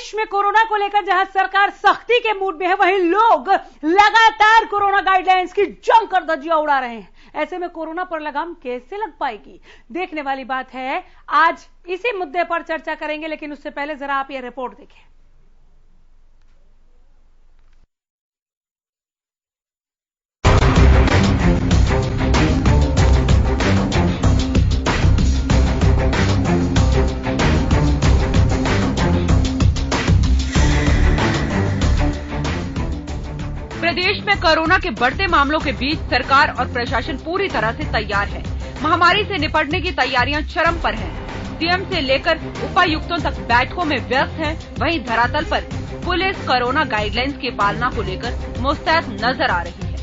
प्रदेश में कोरोना को लेकर जहां सरकार सख्ती के मूड में है, वहीं लोग लगातार कोरोना गाइडलाइंस की जमकर धज्जियां उड़ा रहे हैं। ऐसे में कोरोना पर लगाम कैसे लग पाएगी, देखने वाली बात है। आज इसी मुद्दे पर चर्चा करेंगे, लेकिन उससे पहले जरा आप ये रिपोर्ट देखें। प्रदेश में कोरोना के बढ़ते मामलों के बीच सरकार और प्रशासन पूरी तरह से तैयार है। महामारी से निपटने की तैयारियां चरम पर हैं। सीएम से लेकर उपायुक्तों तक बैठकों में व्यस्त हैं। वहीं धरातल पर पुलिस कोरोना गाइडलाइंस की पालना को लेकर मुस्तैद नजर आ रही है।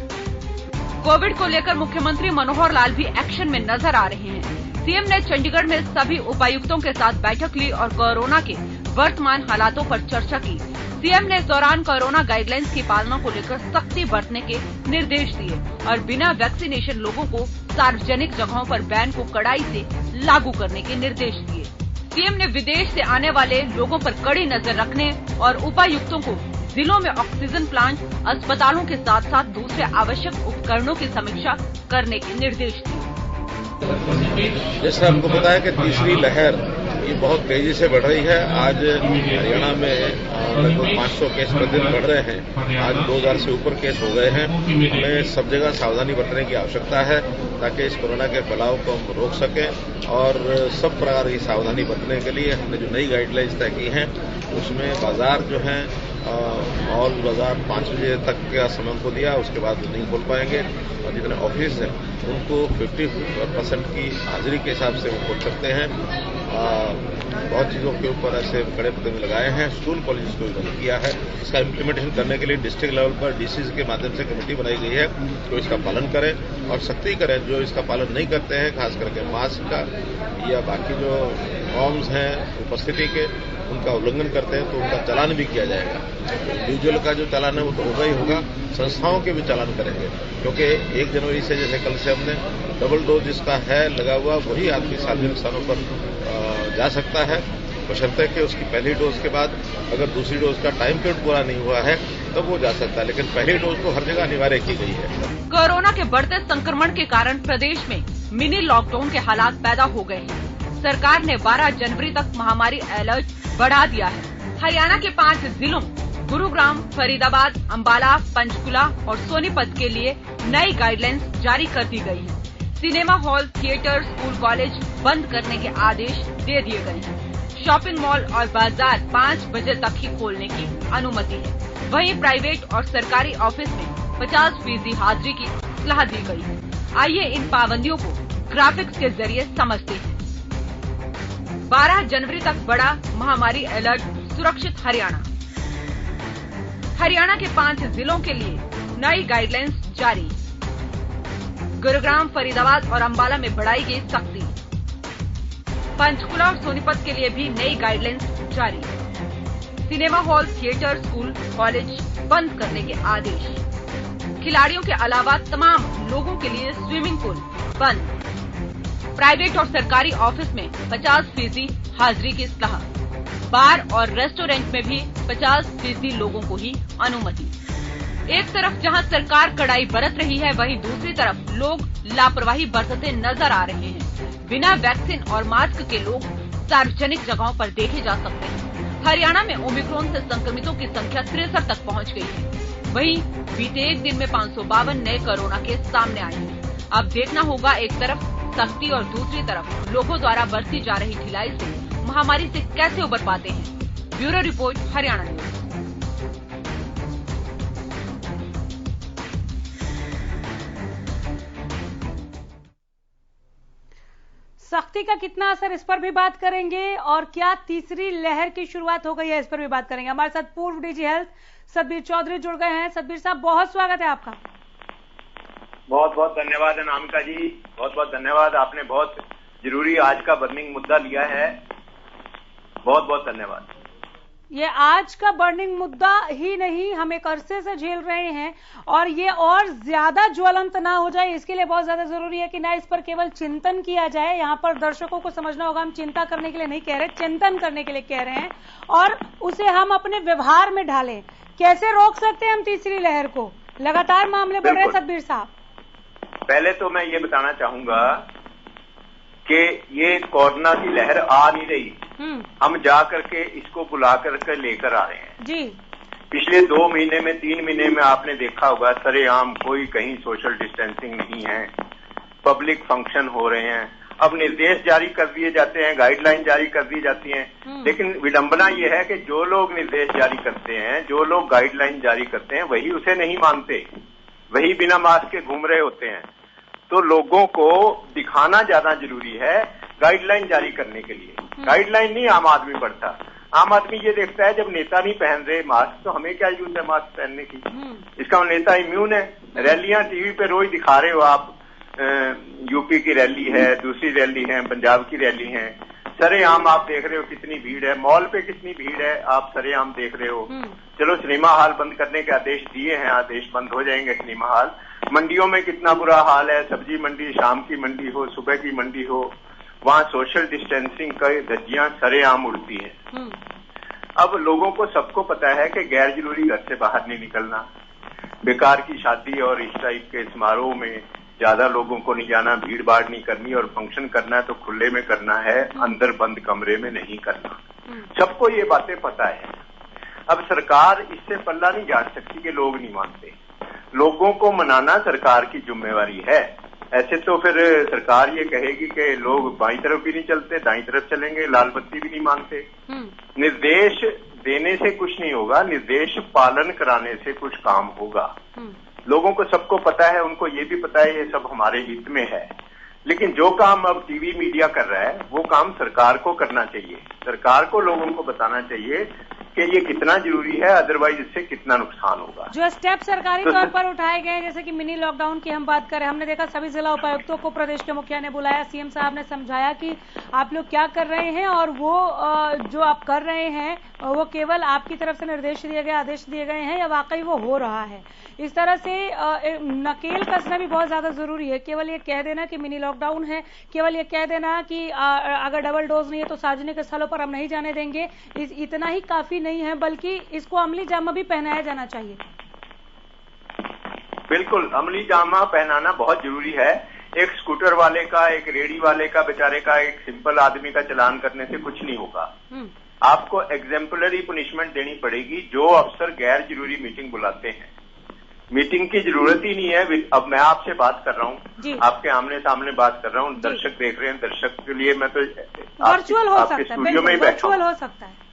कोविड को लेकर मुख्यमंत्री मनोहर लाल भी एक्शन में नजर आ रहे हैं। सीएम ने चंडीगढ़ में सभी उपायुक्तों के साथ बैठक ली और कोरोना के वर्तमान हालातों पर चर्चा की। सीएम ने इस दौरान कोरोना गाइडलाइंस की पालना को लेकर सख्ती बरतने के निर्देश दिए और बिना वैक्सीनेशन लोगों को सार्वजनिक जगहों पर बैन को कड़ाई से लागू करने के निर्देश दिए। सीएम ने विदेश से आने वाले लोगों पर कड़ी नजर रखने और उपायुक्तों को जिलों में ऑक्सीजन प्लांट, अस्पतालों के साथ साथ दूसरे आवश्यक उपकरणों की समीक्षा करने के निर्देश दिए। जैसा आपको पता है कि तीसरी लहर ये बहुत तेजी से बढ़ रही है। आज हरियाणा में लगभग 500 केस प्रतिदिन बढ़ रहे हैं। आज 2000 से ऊपर केस हो गए हैं। हमें सब जगह सावधानी बरतने की आवश्यकता है ताकि इस कोरोना के फैलाव को हम रोक सकें। और सब प्रकार की सावधानी बरतने के लिए हमने जो नई गाइडलाइंस तय की हैं उसमें बाजार जो है मॉल बाजार 5 बजे तक का समय को दिया, उसके बाद नहीं खोल पाएंगे। और जितने ऑफिस हैं उनको 50% की हाजिरी के हिसाब से वो खोल सकते हैं। बहुत चीजों के ऊपर ऐसे कड़े प्रतिबंध लगाए हैं। स्कूल कॉलेज को भी बंद किया है। इसका इम्प्लीमेंटेशन करने के लिए डिस्ट्रिक्ट लेवल पर डीसीज के माध्यम से कमेटी बनाई गई है जो इसका पालन करें और सख्ती करें। जो इसका पालन नहीं करते हैं, खास करके मास्क का या बाकी जो नॉर्म्स हैं उपस्थिति के, उनका उल्लंघन करते हैं तो उनका चालान भी किया जाएगा। इंडिविजुअल का जो चालान है वो तो होगा ही होगा, संस्थाओं के भी चालान करेंगे। क्योंकि 1 जनवरी से जैसे कल से हमने डबल डोज जिसका है लगा हुआ वही आदमी सार्वजनिक स्थानों पर जा सकता है, बशर्ते कि उसकी पहली डोज के बाद अगर दूसरी डोज का टाइम पीरियड पूरा नहीं हुआ है तब वो जा सकता है, लेकिन पहली डोज तो हर जगह अनिवार्य की गई है। कोरोना के बढ़ते संक्रमण के कारण प्रदेश में मिनी लॉकडाउन के हालात पैदा हो गए हैं। सरकार ने 12 जनवरी तक महामारी अलर्ट बढ़ा दिया है। हरियाणा के 5 जिलों गुरुग्राम, फरीदाबाद, अंबाला, पंचकुला और सोनीपत के लिए नई गाइडलाइंस जारी कर दी गई है। Cinema hall, theatre, school, college बंद करने के आदेश दे दिए गए हैं। शॉपिंग मॉल और बाजार 5 बजे तक ही खोलने की अनुमति है। वहीं प्राइवेट और सरकारी ऑफिस में 50% हाजिरी की सलाह दी गई है। आइए इन पाबंदियों को ग्राफिक्स के जरिए समझते हैं। 12 जनवरी तक बड़ा महामारी अलर्ट, सुरक्षित हरियाणा। हरियाणा के 5 जिलों के लिए नई गाइडलाइंस जारी। गुरुग्राम, फरीदाबाद और अंबाला में बढ़ाई गई सख्ती। पंचकुला और सोनीपत के लिए भी नई गाइडलाइंस जारी। Cinema hall, theatre, school, college बंद करने के आदेश। खिलाड़ियों के अलावा तमाम लोगों के लिए स्विमिंग पूल बंद। प्राइवेट और सरकारी ऑफिस में 50% हाजिरी की सलाह। बार और रेस्टोरेंट में भी 50% लोगों को ही अनुमति। एक तरफ जहां सरकार कड़ाई बरत रही है, वहीं दूसरी तरफ लोग लापरवाही बरतते नजर आ रहे हैं। बिना वैक्सीन और मास्क के लोग सार्वजनिक जगहों पर देखे जा सकते हैं। हरियाणा में ओमिक्रॉन से संक्रमितों की संख्या 63 तक पहुंच गई है। वहीं बीते एक दिन में 552 नए कोरोना केस सामने आए हैं। अब देखना होगा एक तरफ सख्ती और दूसरी तरफ लोगों द्वारा बरती जा रही ढिलाई से महामारी से कैसे उबर पाते हैं। Bureau report, Haryana news. सख्ती का कितना असर, इस पर भी बात करेंगे और क्या तीसरी लहर की शुरुआत हो गई है, इस पर भी बात करेंगे। हमारे साथ पूर्व डीजी हेल्थ सतबीर चौधरी जुड़ गए हैं। सतबीर साहब, बहुत स्वागत है आपका। बहुत बहुत धन्यवाद अनामिका जी, बहुत बहुत धन्यवाद। आपने बहुत जरूरी आज का बर्निंग मुद्दा लिया है, बहुत बहुत धन्यवाद। ये आज का बर्निंग मुद्दा ही नहीं, हम एक अरसे से झेल रहे हैं और ये और ज्यादा ज्वलंत ना हो जाए इसके लिए बहुत ज्यादा जरूरी है कि ना इस पर केवल चिंतन किया जाए। यहाँ पर दर्शकों को समझना होगा, हम चिंता करने के लिए नहीं कह रहे, चिंतन करने के लिए कह रहे हैं और उसे हम अपने व्यवहार में ढालें। कैसे रोक सकते हैं हम तीसरी लहर को? लगातार मामले बढ़ रहे हैं सतबीर साहब। पहले तो मैं ये बताना चाहूंगा कि ये कोरोना की लहर आ नहीं रही, हम जा करके इसको बुला करके लेकर आ रहे हैं जी। पिछले 2 महीने में 3 महीने में आपने देखा होगा सरेआम कोई कहीं सोशल डिस्टेंसिंग नहीं है, पब्लिक फंक्शन हो रहे हैं। अब निर्देश जारी कर दिए जाते हैं, गाइडलाइन जारी कर दी जाती हैं, लेकिन विडंबना यह है कि जो लोग निर्देश जारी करते हैं, जो लोग गाइडलाइन जारी करते हैं, वही उसे नहीं मानते, वही बिना मास्क के घूम रहे होते हैं। तो लोगों को दिखाना ज्यादा जरूरी है गाइडलाइन जारी करने के लिए। गाइडलाइन नहीं आम आदमी पढ़ता, आम आदमी ये देखता है जब नेता नहीं पहन रहे मास्क तो हमें क्या यूज है मास्क पहनने की, इसका नेता इम्यून है। रैलियां टीवी पे रोज दिखा रहे हो आप, यूपी की रैली है, दूसरी रैली है, पंजाब की रैली है, सरेआम आप देख रहे हो कितनी भीड़ है, मॉल पे कितनी भीड़ है आप सरेआम देख रहे हो। चलो सिनेमा हॉल बंद करने के आदेश दिए हैं, आदेश बंद हो जाएंगे सिनेमा हॉल। मंडियों में कितना बुरा हाल है, सब्जी मंडी, शाम की मंडी हो, सुबह की मंडी हो, वहां सोशल डिस्टेंसिंग का धज्जियां सरेआम उड़ती हैं। अब लोगों को सबको पता है कि गैर जरूरी घर से बाहर नहीं निकलना, बेकार की शादी और इस टाइप के समारोह में ज्यादा लोगों को नहीं जाना, भीड़ भाड़ नहीं करनी, और फंक्शन करना है तो खुले में करना है, अंदर बंद कमरे में नहीं करना। सबको ये बातें पता है। अब सरकार इससे पल्ला नहीं झाड़ सकती कि लोग नहीं मानते। लोगों को मनाना सरकार की जिम्मेवारी है। ऐसे तो फिर सरकार ये कहेगी कि लोग बाईं तरफ भी नहीं चलते, दाईं तरफ चलेंगे, लाल बत्ती भी नहीं मानते। निर्देश देने से कुछ नहीं होगा, निर्देश पालन कराने से कुछ काम होगा। लोगों को सबको पता है, उनको ये भी पता है ये सब हमारे हित में है, लेकिन जो काम अब टीवी मीडिया कर रहा है वो काम सरकार को करना चाहिए। सरकार को लोगों को बताना चाहिए कि ये कितना जरूरी है, अदरवाइज इससे कितना नुकसान होगा। जो स्टेप सरकारी तौर पर उठाए गए, जैसे कि मिनी लॉकडाउन की हम बात करें, हमने देखा सभी जिला उपायुक्तों को प्रदेश के मुखिया ने बुलाया, सीएम साहब ने समझाया कि आप लोग क्या कर रहे हैं और वो जो आप कर रहे हैं वो केवल आपकी तरफ से निर्देश दिए गए, आदेश दिए गए हैं या वाकई वो हो रहा है। इस तरह से नकेल कसना भी बहुत ज्यादा जरूरी है। केवल ये कह देना कि मिनी लॉकडाउन है, केवल ये कह देना कि अगर डबल डोज नहीं है तो सार्वजनिक स्थलों पर हम नहीं जाने देंगे, इतना ही काफी नहीं है, बल्कि इसको अमली जामा भी पहनाया जाना चाहिए। बिल्कुल, अमली जामा पहनाना बहुत जरूरी है। एक स्कूटर वाले का, एक रेडी वाले का, बेचारे का, एक सिंपल आदमी का चालान करने से कुछ नहीं होगा। आपको एग्जाम्पलरी पनिशमेंट देनी पड़ेगी। जो अफसर गैर जरूरी मीटिंग बुलाते हैं, मीटिंग की जरूरत ही नहीं है। अब मैं आपसे बात कर रहा हूँ, आपके आमने सामने बात कर रहा हूँ, दर्शक देख रहे हैं, दर्शक के लिए मैं तो वर्चुअल हो सकता है, स्टूडियो में ही बैठा हूँ। हो सकता है।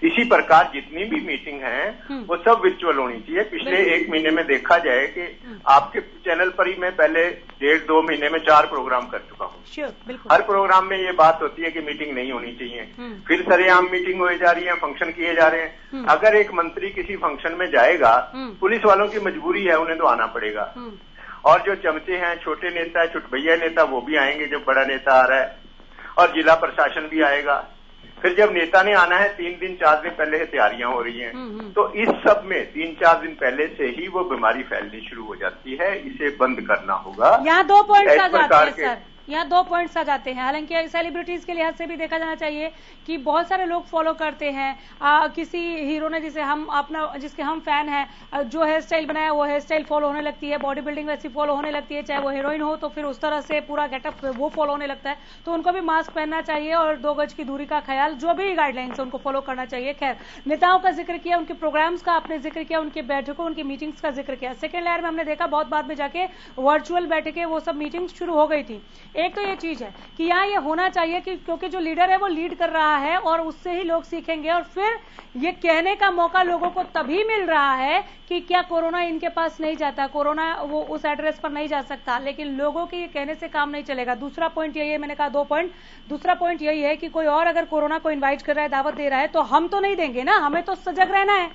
इसी प्रकार जितनी भी मीटिंग है वो सब वर्चुअल होनी चाहिए। पिछले 1 महीने में देखा जाए कि आपके चैनल पर ही मैं पहले 1.5-2 महीने में 4 प्रोग्राम कर चुका हूँ। हर प्रोग्राम में ये बात होती है कि मीटिंग नहीं होनी चाहिए, फिर सरेआम मीटिंग हो जा रही है, फंक्शन किए जा रहे हैं। अगर एक मंत्री किसी फंक्शन में जाएगा, पुलिस वालों की मजबूरी है, उन्हें तो आना पड़ेगा। और जो चमचे हैं, छोटे नेता, छुटभैया नेता, वो भी आएंगे जब बड़ा नेता आ रहा है, और जिला प्रशासन भी आएगा। फिर जब नेता ने आना है 3 दिन 4 दिन पहले से तैयारियां हो रही हैं। तो इस सब में 3-4 दिन पहले से ही वो बीमारी फैलनी शुरू हो जाती है। इसे बंद करना होगा। यहाँ 2 पॉइंट्स आ जाते हैं सर, यहाँ 2 पॉइंट्स आ जाते हैं। हालांकि सेलिब्रिटीज के लिहाज से भी देखा जाना चाहिए कि बहुत सारे लोग फॉलो करते हैं। किसी हीरो ने जिसके हम फैन हैं, जो हेयर स्टाइल बनाया वो हेयर स्टाइल फॉलो होने लगती है, बॉडी बिल्डिंग वैसी फॉलो होने लगती है, चाहे वो हीरोइन हो तो फिर उस तरह से पूरा गेटअप वो फॉलो होने लगता है। तो उनको भी मास्क पहनना चाहिए और 2 गज की दूरी का ख्याल, जो भी गाइडलाइंस है उनको फॉलो करना चाहिए। खैर, नेताओं का जिक्र किया, उनके प्रोग्राम्स का आपने जिक्र किया, उनकी बैठकों, उनकी मीटिंग्स का जिक्र किया। सेकेंड लहर में हमने देखा बहुत बाद में जाके वर्चुअल बैठकें, वो सब मीटिंग शुरू हो गई थी। एक तो ये चीज है कि यहाँ ये होना चाहिए कि क्योंकि जो लीडर है वो लीड कर रहा है और उससे ही लोग सीखेंगे, और फिर ये कहने का मौका लोगों को तभी मिल रहा है कि क्या कोरोना इनके पास नहीं जाता, कोरोना वो उस एड्रेस पर नहीं जा सकता, लेकिन लोगों के ये कहने से काम नहीं चलेगा। दूसरा पॉइंट यही है, मैंने कहा 2 पॉइंट, दूसरा पॉइंट यही है कि कोई और अगर कोरोना को इन्वाइट कर रहा है, दावत दे रहा है, तो हम तो नहीं देंगे ना, हमें तो सजग रहना है।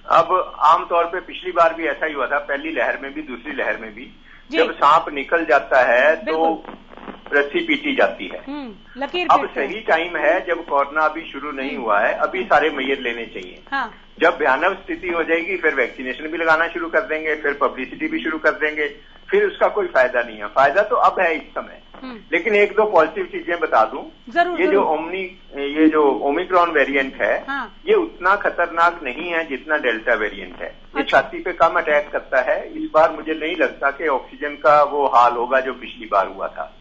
अब आमतौर पे पिछली बार भी ऐसा ही हुआ था, पहली लहर में भी, दूसरी लहर में भी। जब सांप निकल जाता है तो रस्सी पीटी जाती है। लकीर अब सही टाइम है, जब कोरोना अभी शुरू नहीं हुआ है, अभी सारे मैयर लेने चाहिए। हाँ। जब भयानक स्थिति हो जाएगी फिर वैक्सीनेशन भी लगाना शुरू कर देंगे, फिर पब्लिसिटी भी शुरू कर देंगे, फिर उसका कोई फायदा नहीं है। फायदा तो अब है इस समय। लेकिन एक दो पॉजिटिव चीजें बता दूं। ये जो ओमिक्रॉन वेरिएंट है, हाँ। ये उतना खतरनाक नहीं है जितना डेल्टा वेरिएंट है। ये छाती पे कम अटैक करता है। इस बार मुझे नहीं लगता कि ऑक्सीजन का वो हाल होगा जो पिछली बार हुआ था,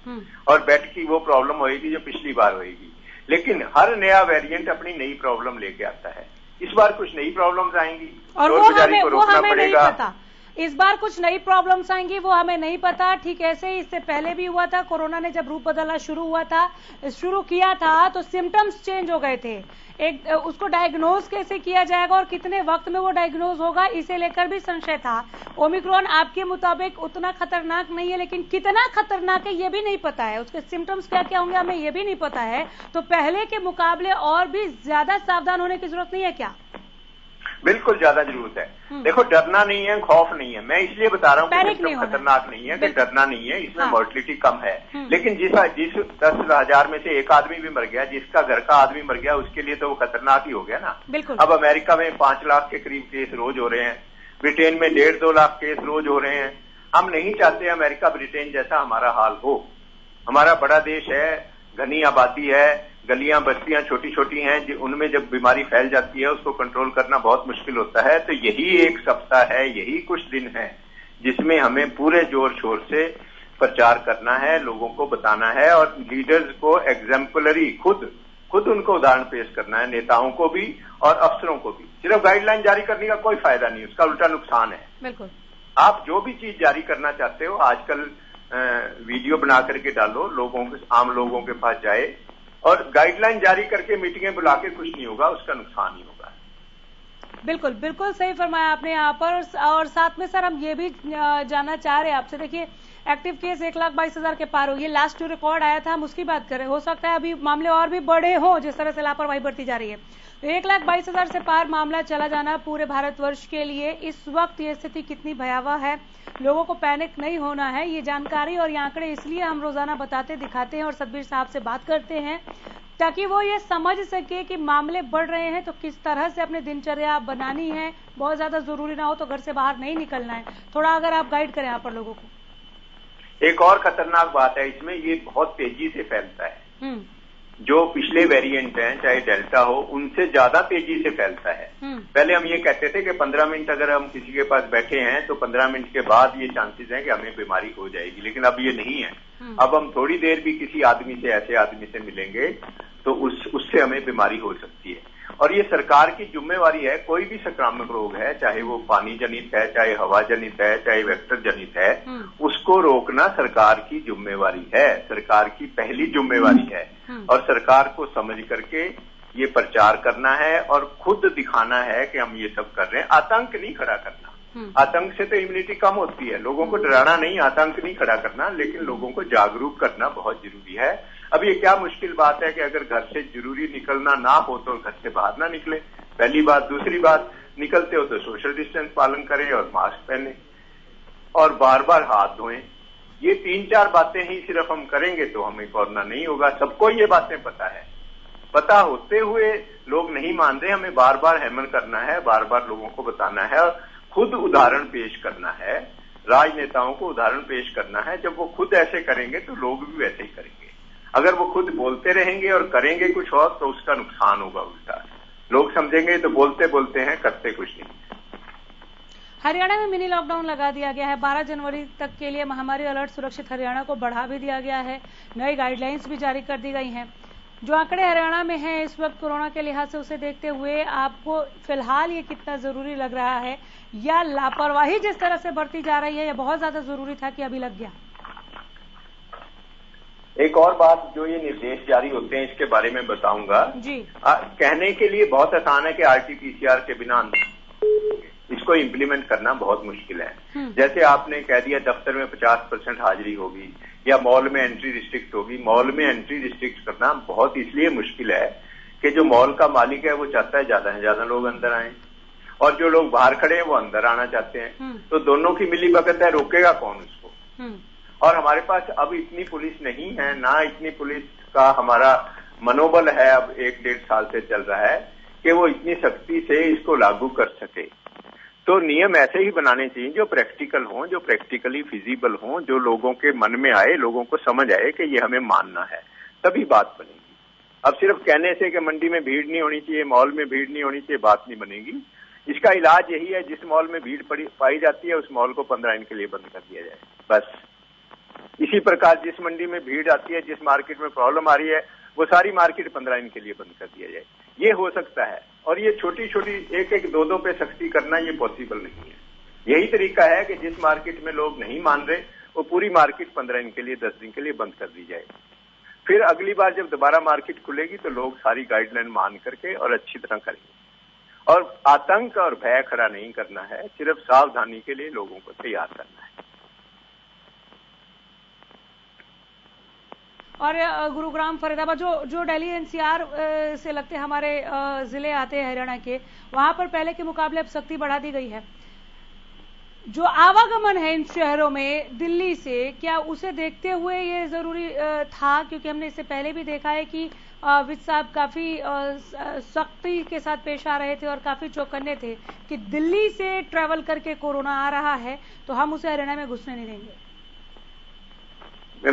और बेड की वो प्रॉब्लम होगी जो पिछली बार होगी। लेकिन हर नया वेरिएंट अपनी नई प्रॉब्लम लेके आता है। इस बार कुछ नई प्रॉब्लम्स आएंगी और वो हमें नहीं पता। इस बार कुछ नई प्रॉब्लम्स आएंगी, वो हमें नहीं पता। ठीक ऐसे ही इससे पहले भी हुआ था, कोरोना ने जब रूप बदलना शुरू किया था तो सिम्टम्स चेंज हो गए थे। उसको डायग्नोज कैसे किया जाएगा और कितने वक्त में वो डायग्नोज होगा, इसे लेकर भी संशय था। ओमिक्रॉन आपके मुताबिक उतना खतरनाक नहीं है, लेकिन कितना खतरनाक है ये भी नहीं पता है। उसके सिम्टम्स क्या क्या होंगे हमें ये भी नहीं पता है। तो पहले के मुकाबले और भी ज्यादा सावधान होने की जरूरत नहीं है क्या? बिल्कुल ज्यादा जरूरत है। देखो, डरना नहीं है, खौफ नहीं है। मैं इसलिए बता रहा हूँ कि खतरनाक नहीं है, कि डरना नहीं है। इसमें मोर्टिलिटी कम है। लेकिन जिस 10,000 में से एक आदमी भी मर गया, जिसका घर का आदमी मर गया, उसके लिए तो वो खतरनाक ही हो गया ना। बिल्कुल। अब अमेरिका में 5 लाख के करीब केस रोज हो रहे हैं। ब्रिटेन में 1.5-2 लाख केस रोज हो रहे हैं। हम नहीं चाहते अमेरिका ब्रिटेन जैसा हमारा हाल हो। हमारा बड़ा देश है, घनी आबादी है, गलियां बस्तियां छोटी छोटी हैं, उनमें जब बीमारी फैल जाती है उसको कंट्रोल करना बहुत मुश्किल होता है। तो यही एक सप्ताह है, यही कुछ दिन है जिसमें हमें पूरे जोर शोर से प्रचार करना है, लोगों को बताना है, और लीडर्स को एग्जाम्पलरी खुद उनको उदाहरण पेश करना है, नेताओं को भी और अफसरों को भी। सिर्फ गाइडलाइन जारी करने का कोई फायदा नहीं, उसका उल्टा नुकसान है। बिल्कुल। आप जो भी चीज जारी करना चाहते हो, आजकल वीडियो बना करके डालो, आम लोगों के पास जाए, और गाइडलाइन जारी करके मीटिंगें बुला के कुछ नहीं होगा, उसका नुकसान ही होगा। बिल्कुल बिल्कुल सही फरमाया आपने यहाँ पर। और साथ में सर हम ये भी जानना चाह रहे हैं आपसे, देखिए एक्टिव केस 1,22,000 के पार हो, ये लास्ट जो रिकॉर्ड आया था हम उसकी बात करें। हो सकता है अभी मामले और भी बड़े हों जिस तरह से लापरवाही बढ़ती जा रही है। तो 1,22,000 से पार मामला चला जाना पूरे भारतवर्ष के लिए इस वक्त ये स्थिति कितनी भयावह है, लोगों को पैनिक नहीं होना है। ये जानकारी और ये आंकड़े इसलिए हम रोजाना बताते दिखाते हैं और सतबीर साहब से बात करते हैं ताकि वो ये समझ सके कि मामले बढ़ रहे हैं तो किस तरह से अपनी दिनचर्या बनानी है। बहुत ज्यादा जरूरी ना हो तो घर से बाहर नहीं निकलना है। थोड़ा अगर आप गाइड करें यहाँ पर लोगों को। एक और खतरनाक बात है इसमें, ये बहुत तेजी से फैलता है। जो पिछले वेरिएंट हैं, चाहे डेल्टा हो, उनसे ज्यादा तेजी से फैलता है। पहले हम ये कहते थे कि 15 मिनट अगर हम किसी के पास बैठे हैं तो 15 मिनट के बाद ये चांसेस हैं कि हमें बीमारी हो जाएगी, लेकिन अब ये नहीं है। अब हम थोड़ी देर भी किसी आदमी से, ऐसे आदमी से मिलेंगे तो उससे हमें बीमारी हो सकती है। और ये सरकार की जिम्मेवारी है, कोई भी संक्रामक रोग है, चाहे वो पानी जनित है, चाहे हवा जनित है, चाहे वेक्टर जनित है, उसको रोकना सरकार की जिम्मेवारी है, सरकार की पहली जिम्मेवारी है। और सरकार को समझ करके ये प्रचार करना है और खुद दिखाना है कि हम ये सब कर रहे हैं। आतंक नहीं खड़ा करना। आतंक से तो इम्यूनिटी कम होती है। लोगों को डराना नहीं, आतंक नहीं खड़ा करना, लेकिन लोगों को जागरूक करना बहुत जरूरी है। अब ये क्या मुश्किल बात है कि अगर घर से जरूरी निकलना ना हो तो घर से बाहर ना निकले, पहली बात। दूसरी बात, निकलते हो तो सोशल डिस्टेंस पालन करें और मास्क पहने और बार बार हाथ धोएं। ये 3-4 बातें ही सिर्फ हम करेंगे तो हमें कोरोना नहीं होगा। सबको ये बातें पता है, पता होते हुए लोग नहीं मान रहे। हमें बार बार हैमर करना है, बार बार लोगों को बताना है और खुद उदाहरण पेश करना है। राजनेताओं को उदाहरण पेश करना है। जब वो खुद ऐसे करेंगे तो लोग भी वैसे ही करेंगे। अगर वो खुद बोलते रहेंगे और करेंगे कुछ और तो उसका नुकसान होगा उल्टा। लोग समझेंगे तो बोलते बोलते हैं, करते कुछ नहीं। हरियाणा में मिनी लॉकडाउन लगा दिया गया है। 12 जनवरी तक के लिए महामारी अलर्ट सुरक्षित हरियाणा को बढ़ा भी दिया गया है। नई गाइडलाइंस भी जारी कर दी गई हैं। जो आंकड़े हरियाणा में हैं इस वक्त कोरोना के लिहाज से, उसे देखते हुए आपको फिलहाल ये कितना जरूरी लग रहा है, या लापरवाही जिस तरह से बढ़ती जा रही है, या बहुत ज्यादा जरूरी था कि अभी लग गया? एक और बात, जो ये निर्देश जारी होते हैं इसके बारे में बताऊंगा जी। कहने के लिए बहुत आसान है कि RT-PCR के बिना इसको इम्प्लीमेंट करना बहुत मुश्किल है। जैसे आपने कह दिया दफ्तर में 50% हाजिरी होगी या मॉल में एंट्री रिस्ट्रिक्ट होगी। मॉल में एंट्री रिस्ट्रिक्ट करना बहुत इसलिए मुश्किल है कि जो मॉल का मालिक है वो चाहता है ज्यादा से ज्यादा लोग अंदर आए और जो लोग बाहर खड़े हैं वो अंदर आना चाहते हैं। तो दोनों की मिली भगत है, रोकेगा कौन उसको? और हमारे पास अब इतनी पुलिस नहीं है, ना इतनी पुलिस का हमारा मनोबल है अब 1-1.5 साल से चल रहा है कि वो इतनी सख्ती से इसको लागू कर सके। तो नियम ऐसे ही बनाने चाहिए जो प्रैक्टिकल हों, जो प्रैक्टिकली फिजिबल हों, जो लोगों के मन में आए, लोगों को समझ आए कि ये हमें मानना है, तभी बात बनेगी। अब सिर्फ कहने से कि मंडी में भीड़ नहीं होनी चाहिए, मॉल में भीड़ नहीं होनी चाहिए, बात नहीं बनेगी। इसका इलाज यही है, जिस मॉल में भीड़ पाई जाती है उस मॉल को 15 दिन के लिए बंद कर दिया जाए, बस। इसी प्रकार जिस मंडी में भीड़ आती है, जिस मार्केट में प्रॉब्लम आ रही है, वो सारी मार्केट 15 दिन के लिए बंद कर दिया जाए। ये हो सकता है, और ये छोटी छोटी 1-1, 2-2 पे सख्ती करना ये पॉसिबल नहीं है। यही तरीका है कि जिस मार्केट में लोग नहीं मान रहे वो पूरी मार्केट 15 दिन के लिए, 10 दिन के लिए बंद कर दी जाए। फिर अगली बार जब दोबारा मार्केट खुलेगी तो लोग सारी गाइडलाइन मान करके और अच्छी तरह करेंगे। और आतंक और भय खड़ा नहीं करना है, सिर्फ सावधानी के लिए लोगों को तैयार करना है। और गुरुग्राम, फरीदाबाद, जो दिल्ली एनसीआर से लगते हमारे जिले आते हैं हरियाणा के, वहां पर पहले के मुकाबले अब सख्ती बढ़ा दी गई है। जो आवागमन है इन शहरों में दिल्ली से, क्या उसे देखते हुए ये जरूरी था? क्योंकि हमने इससे पहले भी देखा है कि विज साहब काफी सख्ती के साथ पेश आ रहे थे और काफी चौकन्ने थे कि दिल्ली से ट्रैवल करके कोरोना आ रहा है तो हम उसे हरियाणा में घुसने नहीं देंगे।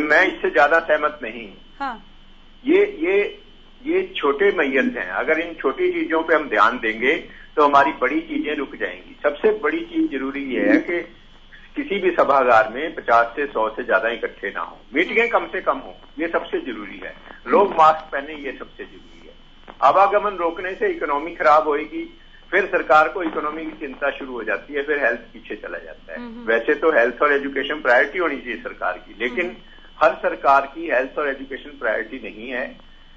मैं इससे ज्यादा सहमत नहीं। हाँ, ये छोटे मैयत हैं। अगर इन छोटी चीजों पे हम ध्यान देंगे तो हमारी बड़ी चीजें रुक जाएंगी। सबसे बड़ी चीज जरूरी ये है कि किसी भी सभागार में 50 से 100 से ज्यादा इकट्ठे ना हो, मीटिंगें कम से कम हो, ये सबसे जरूरी है। लोग मास्क पहने, ये सबसे जरूरी है। आवागमन रोकने से इकोनॉमी खराब होगी, फिर सरकार को इकोनॉमी की चिंता शुरू हो जाती है, फिर हेल्थ पीछे चला जाता है। वैसे तो हेल्थ और एजुकेशन प्रायोरिटी होनी चाहिए सरकार की, लेकिन हर सरकार की हेल्थ और एजुकेशन प्रायोरिटी नहीं है।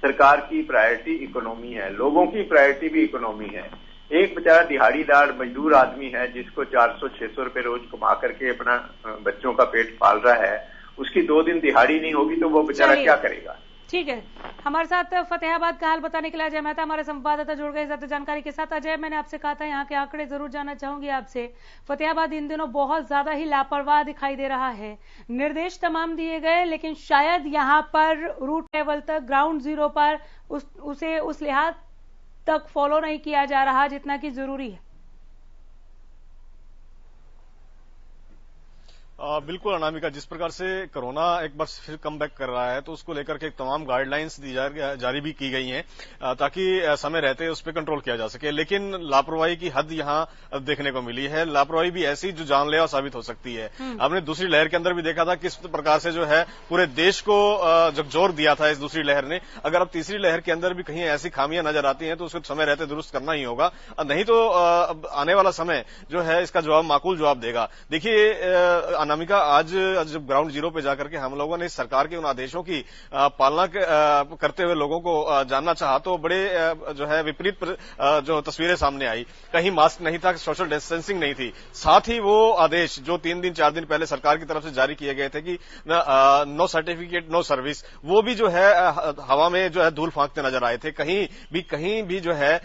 सरकार की प्रायोरिटी इकोनॉमी है, लोगों की प्रायोरिटी भी इकोनॉमी है। एक बेचारा दिहाड़ीदार मजदूर आदमी है जिसको 400-600 रुपए रोज कमा करके अपना बच्चों का पेट पाल रहा है, उसकी 2 दिन दिहाड़ी नहीं होगी तो वो बेचारा क्या करेगा? ठीक है, हमारे साथ फतेहाबाद का हाल बताने के लिए अजय मेहता हमारे संवाददाता जुड़ गए ज्यादा जानकारी के साथ। अजय, मैंने आपसे कहा था यहाँ के आंकड़े जरूर जानना चाहूंगी आपसे। फतेहाबाद इन दिनों बहुत ज्यादा ही लापरवाह दिखाई दे रहा है। निर्देश तमाम दिए गए, लेकिन शायद यहाँ पर रूट लेवल तक, ग्राउंड जीरो पर उसे उस लिहाज तक फॉलो नहीं किया जा रहा जितना कि जरूरी है। बिल्कुल अनामिका, जिस प्रकार से कोरोना एक बार फिर कम बैक कर रहा है तो उसको लेकर के तमाम गाइडलाइंस जारी भी की गई हैं ताकि समय रहते उस पर कंट्रोल किया जा सके। लेकिन लापरवाही की हद यहां देखने को मिली है। लापरवाही भी ऐसी जो जानलेवा साबित हो सकती है। आपने दूसरी लहर के अंदर भी देखा था किस प्रकार से जो है पूरे देश को झकझोर दिया था इस दूसरी लहर ने। अगर अब तीसरी लहर के अंदर भी कहीं ऐसी खामियां नजर आती हैं तो उसको समय रहते दुरुस्त करना ही होगा, नहीं तो आने वाला समय जो है इसका जवाब माकूल जवाब देगा। देखिए अनामिका, आज जब ग्राउंड जीरो पे जाकर के हम लोगों ने सरकार के उन आदेशों की पालना करते हुए लोगों को जानना चाहा तो बड़े जो है विपरीत जो तस्वीरें सामने आई। कहीं मास्क नहीं था, सोशल डिस्टेंसिंग नहीं थी। साथ ही वो आदेश जो 3 दिन 4 दिन पहले सरकार की तरफ से जारी किए गए थे कि नो सर्टिफिकेट नो सर्विस, वो भी जो है हवा में जो है धूल फांकते नजर आए थे। कहीं भी जो है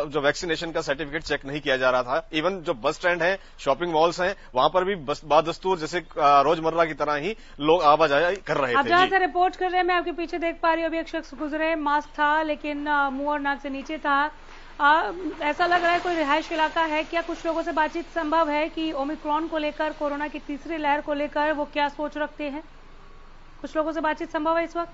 जो वैक्सीनेशन का सर्टिफिकेट चेक नहीं किया जा रहा था। इवन जो बस स्टैंड है, शॉपिंग मॉल्स हैं, वहां पर भी बादस्तूर जैसे रोजमर्रा की तरह ही लोग आवाजाही कर रहे थे। आप जहां से रिपोर्ट कर रहे हैं, मैं आपके पीछे देख पा रही हूँ, अभी एक शख्स गुजरे, मास्क था लेकिन मुंह और नाक से नीचे था। ऐसा लग रहा है कोई रिहायश इलाका है। क्या कुछ लोगों से बातचीत संभव है कि ओमिक्रॉन को लेकर, कोरोना की तीसरी लहर को लेकर वो क्या सोच रखते हैं? कुछ लोगों से बातचीत संभव है इस वक्त?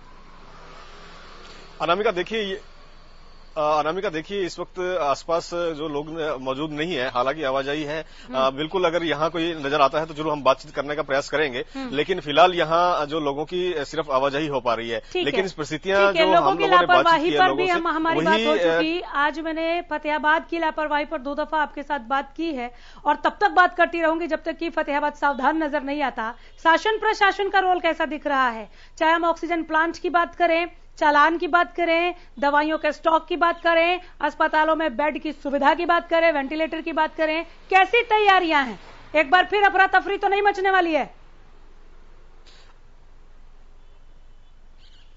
अनामिका देखिए इस वक्त आसपास जो लोग मौजूद नहीं है, हालांकि आवाजाही है। बिल्कुल अगर यहाँ कोई नजर आता है तो जरूर हम बातचीत करने का प्रयास करेंगे, लेकिन फिलहाल यहाँ जो लोगों की सिर्फ आवाजाही हो पा रही है। लेकिन इस परिस्थितियां जो हम लोगों ने बातचीत की है लोगों से, हमारी बात हो चुकी। आज मैंने फतेहाबाद की लापरवाही पर 2 दफा आपके साथ बात की है और तब तक बात करती रहूंगी जब तक कि फतेहाबाद सावधान नजर नहीं आता। शासन प्रशासन का रोल कैसा दिख रहा है? चाहे हम ऑक्सीजन प्लांट की बात करें, चालान की बात करें, दवाइयों के स्टॉक की बात करें, अस्पतालों में बेड की सुविधा की बात करें, वेंटिलेटर की बात करें, कैसी तैयारियां हैं? एक बार फिर अफरा तफरी तो नहीं मचने वाली है?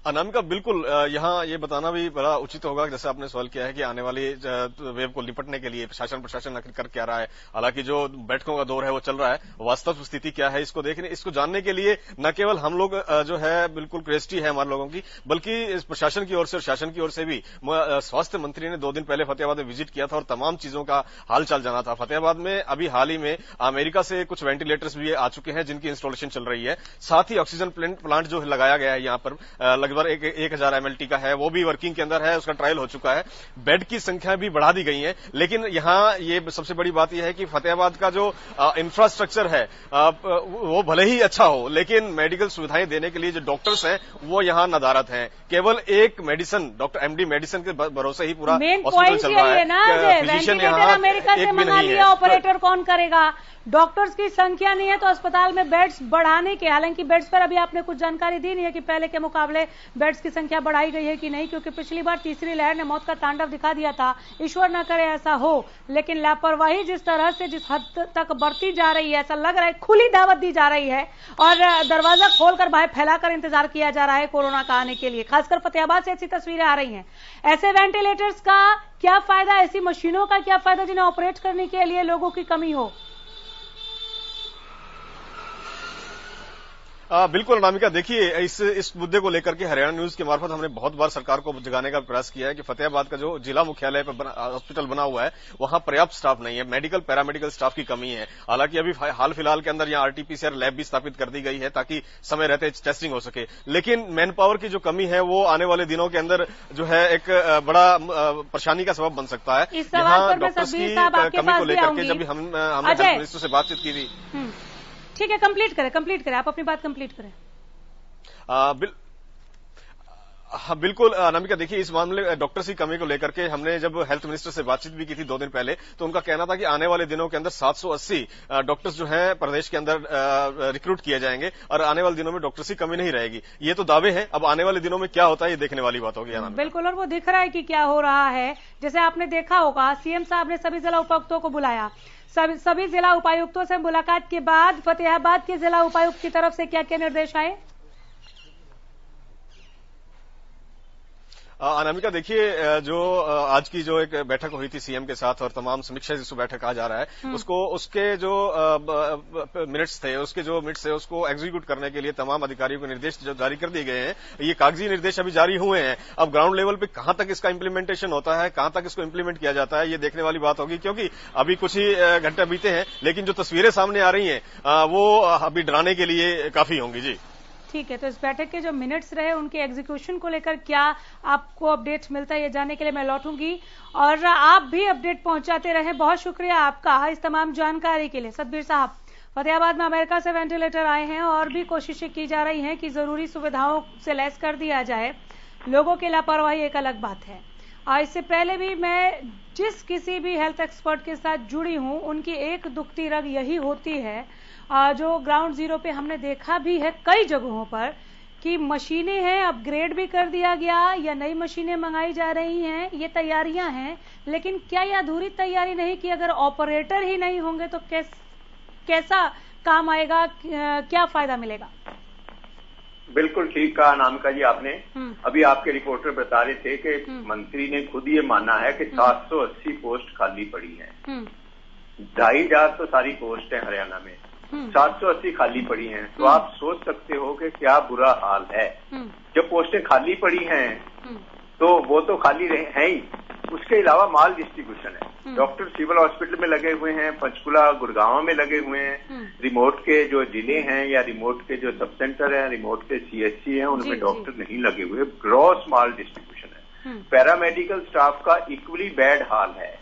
अनामिका, बिल्कुल यहाँ ये बताना भी बड़ा उचित होगा, जैसे आपने सवाल किया है कि आने वाली वेव को निपटने के लिए प्रशासन आखिर कर क्या रहा है। हालांकि जो बैठकों का दौर है वो चल रहा है, वास्तव स्थिति क्या है इसको जानने के लिए न केवल हम लोग जो है बिल्कुल क्रेस्टी है हमारे लोगों की, बल्कि प्रशासन की ओर से और शासन की ओर से भी स्वास्थ्य मंत्री ने 2 दिन पहले फतेहाबाद में विजिट किया था और तमाम चीजों का हालचाल जाना था। फतेहाबाद में अभी हाल ही में अमेरिका से कुछ वेंटिलेटर्स भी आ चुके हैं जिनकी इंस्टॉलेशन चल रही है। साथ ही ऑक्सीजन प्लांट जो लगाया गया है यहाँ पर लगभग 1000 MLT का है, वो भी वर्किंग के अंदर है, उसका ट्रायल हो चुका है। बेड की संख्या भी बढ़ा दी गई है। लेकिन यहाँ ये सबसे बड़ी बात यह है कि फतेहाबाद का जो इंफ्रास्ट्रक्चर है वो भले ही अच्छा हो, लेकिन मेडिकल सुविधाएं देने के लिए जो डॉक्टर्स हैं वो यहाँ नदारत हैं। केवल एक मेडिसिन, डॉक्टर MD मेडिसिन के भरोसे ही पूरा हॉस्पिटल चल रहा है। फिजिशियन यहाँ अमेरिका से मंगा लिया, ऑपरेटर कौन करेगा? डॉक्टर्स की संख्या नहीं है तो अस्पताल में बेड्स बढ़ाने के, हालांकि बेड्स पर अभी आपने कुछ जानकारी दी नहीं है कि पहले के मुकाबले बेड्स की संख्या बढ़ाई गई है कि नहीं, क्योंकि पिछली बार तीसरी लहर ने मौत का तांडव दिखा दिया था। ईश्वर न करे ऐसा हो, लेकिन लापरवाही जिस तरह से जिस हद तक बढ़ती जा रही है, ऐसा लग रहा है खुली दावत दी जा रही है और दरवाजा खोलकर बाहर फैलाकर इंतजार किया जा रहा है कोरोना का आने के लिए। खासकर फतेहाबाद से ऐसी तस्वीरें आ रही हैं। ऐसे वेंटिलेटर्स का क्या फायदा, ऐसी मशीनों का क्या फायदा जिन्हें ऑपरेट करने के लिए लोगों की कमी हो? बिल्कुल अनामिका, देखिए इस मुद्दे को लेकर के हरियाणा न्यूज के मार्फत हमने बहुत बार सरकार को जगाने का प्रयास किया है कि फतेहाबाद का जो जिला मुख्यालय पर हॉस्पिटल बना हुआ है वहां पर्याप्त स्टाफ नहीं है, मेडिकल पैरामेडिकल स्टाफ की कमी है। हालांकि अभी हाल फिलहाल के अंदर यहाँ RT-PCR लैब भी स्थापित कर दी गई है ताकि समय रहते टेस्टिंग हो सके, लेकिन मैन पावर की जो कमी है वो आने वाले दिनों के अंदर जो है एक बड़ा परेशानी का सबब बन सकता है। यहाँ डॉक्टर्स की कमी को लेकर के जब हमने हेल्थ मिनिस्टर से बातचीत की थी। ठीक है, कंप्लीट करें, आप अपनी बात कंप्लीट करें। हाँ बिल्कुल अनामिका, देखिए इस मामले डॉक्टर्स की कमी को लेकर के हमने जब हेल्थ मिनिस्टर से बातचीत भी की थी 2 दिन पहले, तो उनका कहना था कि आने वाले दिनों के अंदर 780 डॉक्टर्स जो हैं प्रदेश के अंदर रिक्रूट किए जाएंगे और आने वाले दिनों में डॉक्टर्स की कमी नहीं रहेगी। ये तो दावे हैं, अब आने वाले दिनों में क्या होता है ये देखने वाली बात होगी। बिल्कुल, और वो दिख रहा है कि क्या हो रहा है। जैसे आपने देखा होगा, CM साहब ने सभी जिला उपायुक्तों को बुलाया, सभी जिला उपायुक्तों से मुलाकात के बाद फतेहाबाद के जिला उपायुक्त की तरफ से क्या क्या निर्देश आए? अनामिका, देखिए जो आज की जो एक बैठक हुई थी CM के साथ और तमाम समीक्षा जिसको बैठक कहा जा रहा है उसके जो मिनट्स थे उसको एग्जीक्यूट करने के लिए तमाम अधिकारियों को निर्देश जो जारी कर दिए गए हैं। ये कागजी निर्देश अभी जारी हुए हैं। अब ग्राउंड लेवल पे कहां तक इसका इंप्लीमेंटेशन होता है, कहां तक इसको इंप्लीमेंट किया जाता है, ये देखने वाली बात होगी, क्योंकि अभी कुछ ही घंटे बीते हैं, लेकिन जो तस्वीरें सामने आ रही हैं वो अभी डराने के लिए काफी होंगी। जी ठीक है, तो इस बैठक के जो मिनट्स रहे उनके एग्जीक्यूशन को लेकर क्या आपको अपडेट मिलता है, ये जानने के लिए मैं लौटूंगी और आप भी अपडेट पहुंचाते रहे। बहुत शुक्रिया आपका इस तमाम जानकारी के लिए। सतबीर साहब, फतेहाबाद में अमेरिका से वेंटिलेटर आए हैं और भी कोशिशें की जा रही हैं कि जरूरी सुविधाओं से लैस कर दिया जाए। लोगों की लापरवाही एक अलग बात है। इससे पहले भी मैं जिस किसी भी हेल्थ एक्सपर्ट के साथ जुड़ी हूं, उनकी एक दुखती रग यही होती है, जो ग्राउंड जीरो पे हमने देखा भी है कई जगहों पर कि मशीनें हैं, अपग्रेड भी कर दिया गया या नई मशीनें मंगाई जा रही हैं, ये तैयारियां हैं, लेकिन क्या ये अधूरी तैयारी नहीं कि अगर ऑपरेटर ही नहीं होंगे तो कैसा काम आएगा, क्या फायदा मिलेगा? बिल्कुल ठीक कहा अनामिका जी आपने। अभी आपके रिपोर्टर बता रहे थे कि मंत्री ने खुद ये माना है कि 780 पोस्ट खाली पड़ी हैं। 2500 तो सारी पोस्ट है हरियाणा में, 780 खाली पड़ी हैं। तो आप सोच सकते हो कि क्या बुरा हाल है। जब पोस्टें खाली पड़ी हैं तो वो तो खाली हैं ही, उसके अलावा माल डिस्ट्रीब्यूशन है। डॉक्टर सिविल हॉस्पिटल में लगे हुए हैं, पंचकुला गुड़गांव में लगे हुए हैं, रिमोट के जो जिले हैं या रिमोट के जो सब सेंटर हैं, रिमोट के CHC हैं, उनमें डॉक्टर नहीं लगे हुए। ग्रॉस माल डिस्ट्रीब्यूशन है। पैरामेडिकल स्टाफ का इक्वली बैड हाल है।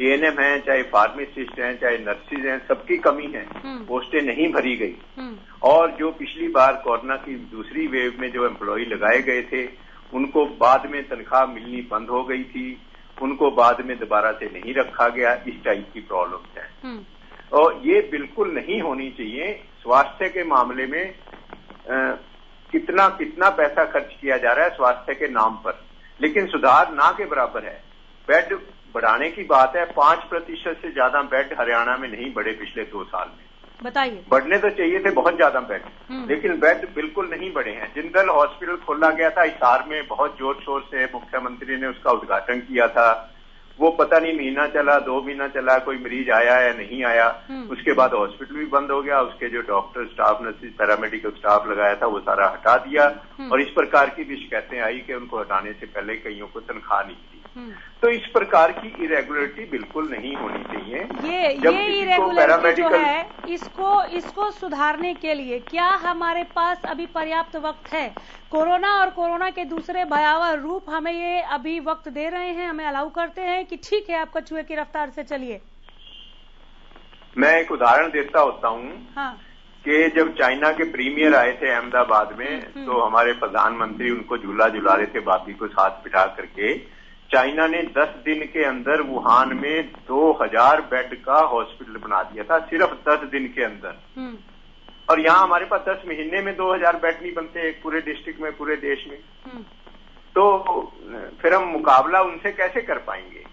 ANM है, चाहे फार्मासिस्ट हैं, चाहे नर्सिस हैं, सबकी कमी है। पोस्टें नहीं भरी गई। और जो पिछली बार कोरोना की दूसरी वेव में जो एम्प्लॉय लगाए गए थे उनको बाद में तनख्वाह मिलनी बंद हो गई थी, उनको बाद में दोबारा से नहीं रखा गया। इस टाइप की प्रॉब्लम्स हैं और ये बिल्कुल नहीं होनी चाहिए। स्वास्थ्य के मामले में कितना पैसा खर्च किया जा रहा है स्वास्थ्य के नाम पर, लेकिन सुधार ना के बराबर है। बेड बढ़ाने की बात है, 5% से ज्यादा बेड हरियाणा में नहीं बढ़े पिछले 2 साल में। बताइए। बढ़ने तो चाहिए थे बहुत ज्यादा बेड, लेकिन बेड बिल्कुल नहीं बढ़े हैं। जिंदल हॉस्पिटल खोला गया था हिसार में, बहुत जोर शोर से मुख्यमंत्री ने उसका उद्घाटन किया था। वो पता नहीं महीना चला, 2 महीना चला, कोई मरीज आया या नहीं आया। उसके बाद हॉस्पिटल भी बंद हो गया। उसके जो doctor staff, nurses, paramedical staff लगाया था वो सारा हटा दिया। और इस प्रकार की भी शिकायतें आई कि उनको हटाने से पहले कईयों को तनख्वाह नहीं दी। तो इस प्रकार की इरेगुलरिटी बिल्कुल नहीं होनी चाहिए। ये इरेगुलरिटी जो है, इसको सुधारने के लिए क्या हमारे पास अभी पर्याप्त वक्त है? कोरोना और कोरोना के दूसरे भयावह रूप हमें ये अभी वक्त दे रहे हैं, हमें अलाउ करते हैं कि ठीक है आप कछुए की रफ्तार से चलिए? मैं एक उदाहरण देता होता हूँ। हाँ। कि जब चाइना के प्रीमियर आए थे अहमदाबाद में, तो हमारे प्रधानमंत्री उनको झूला झुला रहे थे बापी को साथ बिठा करके। चाइना ने 10 दिन के अंदर वुहान में 2000 बेड का हॉस्पिटल बना दिया था, सिर्फ 10 दिन के अंदर। और यहाँ हमारे पास 10 महीने में 2000 बेड नहीं बनते एक पूरे डिस्ट्रिक्ट में, पूरे देश में। तो फिर हम मुकाबला उनसे कैसे कर पाएंगे?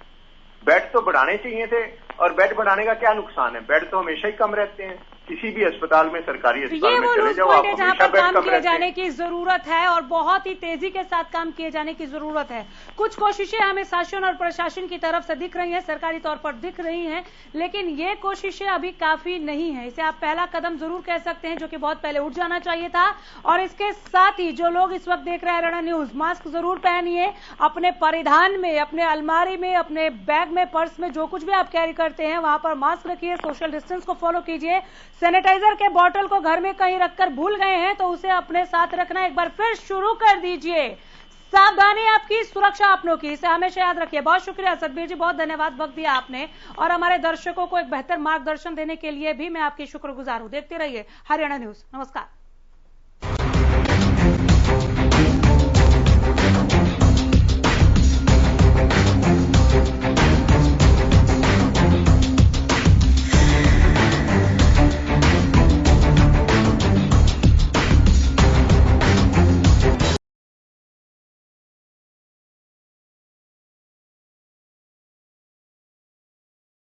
बेड तो बढ़ाने चाहिए थे। और बेड बढ़ाने का क्या नुकसान है? बेड तो हमेशा ही कम रहते हैं किसी भी अस्पताल में, सरकारी अस्पताल में चले जाओ, आप जहाँ पर काम किए जाने की जरूरत है और बहुत ही तेजी के साथ काम किए जाने की जरूरत है। कुछ कोशिशें हमें शासन और प्रशासन की तरफ से दिख रही हैं, सरकारी तौर पर दिख रही हैं, लेकिन ये कोशिशें अभी काफी नहीं है। इसे आप पहला कदम जरूर कह सकते हैं, जो कि बहुत पहले उठ जाना चाहिए था। और इसके साथ ही जो लोग इस वक्त देख रहे हैं हरियाणा न्यूज, मास्क जरूर पहनिए, अपने परिधान में, अपने अलमारी में, अपने बैग में, पर्स में, जो कुछ भी आप कैरी करते हैं वहां पर मास्क रखिए, सोशल डिस्टेंस को फॉलो कीजिए। सैनिटाइजर के बोतल को घर में कहीं रखकर भूल गए हैं तो उसे अपने साथ रखना एक बार फिर शुरू कर दीजिए। सावधानी आपकी, सुरक्षा अपनों की, इसे हमेशा याद रखिए। बहुत शुक्रिया सतबीर जी, बहुत धन्यवाद वक्त दिया आपने और हमारे दर्शकों को एक बेहतर मार्गदर्शन देने के लिए भी मैं आपकी शुक्रगुजार हूं। देखते रहिए हरियाणा न्यूज। नमस्कार।